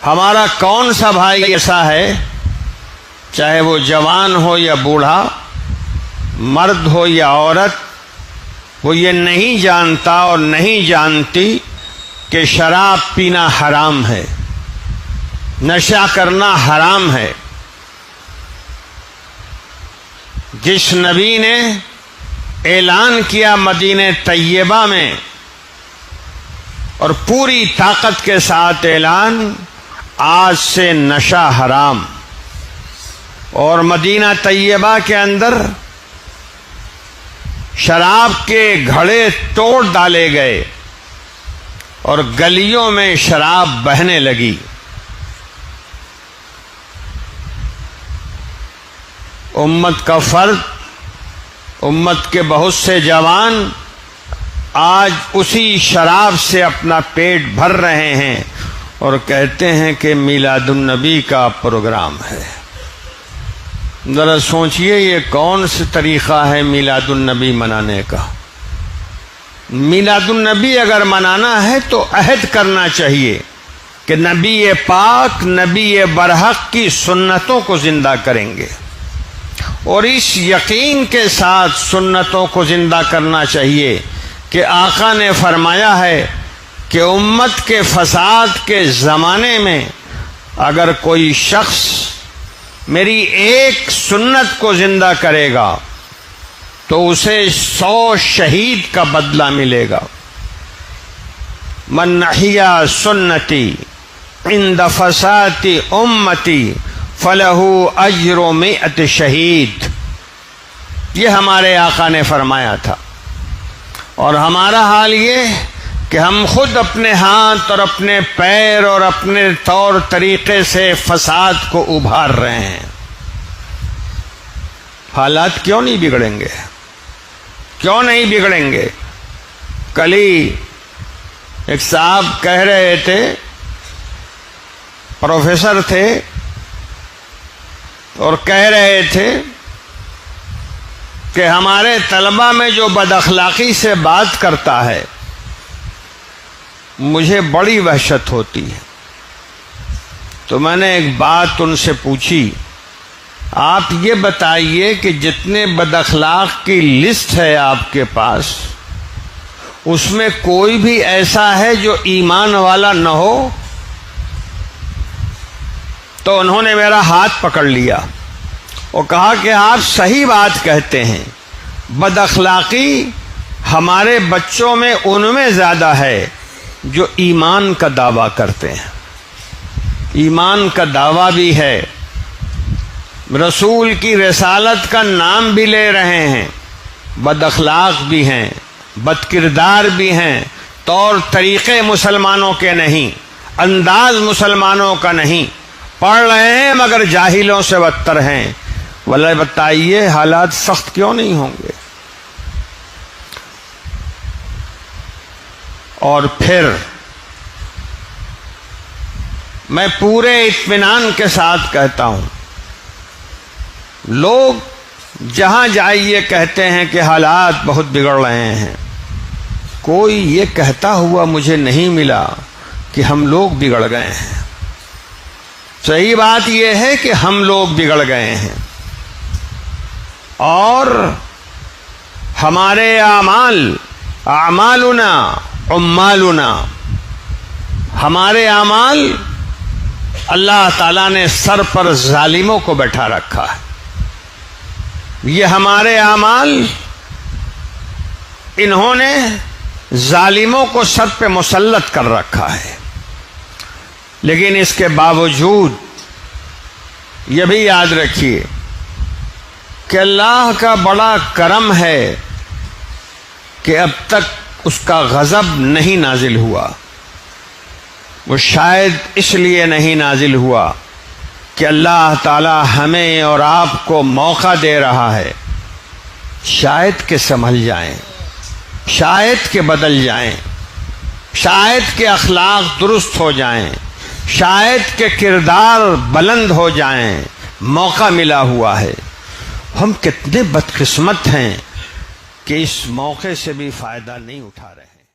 ہمارا کون سا بھائی ایسا ہے، چاہے وہ جوان ہو یا بوڑھا، مرد ہو یا عورت، وہ یہ نہیں جانتا اور نہیں جانتی کہ شراب پینا حرام ہے، نشہ کرنا حرام ہے۔ جس نبی نے اعلان کیا مدینہ طیبہ میں اور پوری طاقت کے ساتھ اعلان، آج سے نشہ حرام، اور مدینہ طیبہ کے اندر شراب کے گھڑے توڑ ڈالے گئے اور گلیوں میں شراب بہنے لگی۔ امت کا فرد، امت کے بہت سے جوان آج اسی شراب سے اپنا پیٹ بھر رہے ہیں اور کہتے ہیں کہ میلاد النبی کا پروگرام ہے۔ ذرا سوچئے یہ کون سا طریقہ ہے میلاد النبی منانے کا؟ میلاد النبی اگر منانا ہے تو عہد کرنا چاہیے کہ نبی پاک، نبی برحق کی سنتوں کو زندہ کریں گے، اور اس یقین کے ساتھ سنتوں کو زندہ کرنا چاہیے کہ آقا نے فرمایا ہے کہ امت کے فساد کے زمانے میں اگر کوئی شخص میری ایک سنت کو زندہ کرے گا تو اسے 100 شہید کا بدلہ ملے گا۔ من احیا سنتی عند فساد امتی فلہ اجر 100 شہید، یہ ہمارے آقا نے فرمایا تھا۔ اور ہمارا حال یہ کہ ہم خود اپنے ہاتھ اور اپنے پیر اور اپنے طور طریقے سے فساد کو ابھار رہے ہیں۔ حالات کیوں نہیں بگڑیں گے؟ کیوں نہیں بگڑیں گے؟ کل ہی ایک صاحب کہہ رہے تھے، پروفیسر تھے، اور کہہ رہے تھے کہ ہمارے طلبہ میں جو بد اخلاقی سے بات کرتا ہے مجھے بڑی وحشت ہوتی ہے۔ تو میں نے ایک بات ان سے پوچھی، آپ یہ بتائیے کہ جتنے بد اخلاق کی لسٹ ہے آپ کے پاس، اس میں کوئی بھی ایسا ہے جو ایمان والا نہ ہو؟ تو انہوں نے میرا ہاتھ پکڑ لیا اور کہا کہ آپ صحیح بات کہتے ہیں، بد اخلاقی ہمارے بچوں میں ان میں زیادہ ہے جو ایمان کا دعویٰ کرتے ہیں، ایمان کا دعویٰ بھی ہے، رسول کی رسالت کا نام بھی لے رہے ہیں، بد اخلاق بھی ہیں، بد کردار بھی ہیں، طور طریقے مسلمانوں کے نہیں، انداز مسلمانوں کا نہیں، پڑھ رہے ہیں مگر جاہلوں سے بدتر ہیں۔ واللہ بتائیے حالات سخت کیوں نہیں ہوں گے؟ اور پھر میں پورے اطمینان کے ساتھ کہتا ہوں، لوگ جہاں جائیے کہتے ہیں کہ حالات بہت بگڑ رہے ہیں، کوئی یہ کہتا ہوا مجھے نہیں ملا کہ ہم لوگ بگڑ گئے ہیں۔ صحیح بات یہ ہے کہ ہم لوگ بگڑ گئے ہیں، اور ہمارے اعمال، اعمالنا عمالنا، ہمارے اعمال اللہ تعالیٰ نے سر پر ظالموں کو بیٹھا رکھا ہے۔ یہ ہمارے اعمال انہوں نے ظالموں کو سر پہ مسلط کر رکھا ہے، لیکن اس کے باوجود یہ بھی یاد رکھیے کہ اللہ کا بڑا کرم ہے کہ اب تک اس کا غضب نہیں نازل ہوا۔ وہ شاید اس لیے نہیں نازل ہوا کہ اللہ تعالی ہمیں اور آپ کو موقع دے رہا ہے، شاید کہ سنبھل جائیں، شاید کہ بدل جائیں، شاید کہ اخلاق درست ہو جائیں، شاید کہ کردار بلند ہو جائیں۔ موقع ملا ہوا ہے، ہم کتنے بدقسمت ہیں کہ اس موقع سے بھی فائدہ نہیں اٹھا رہے۔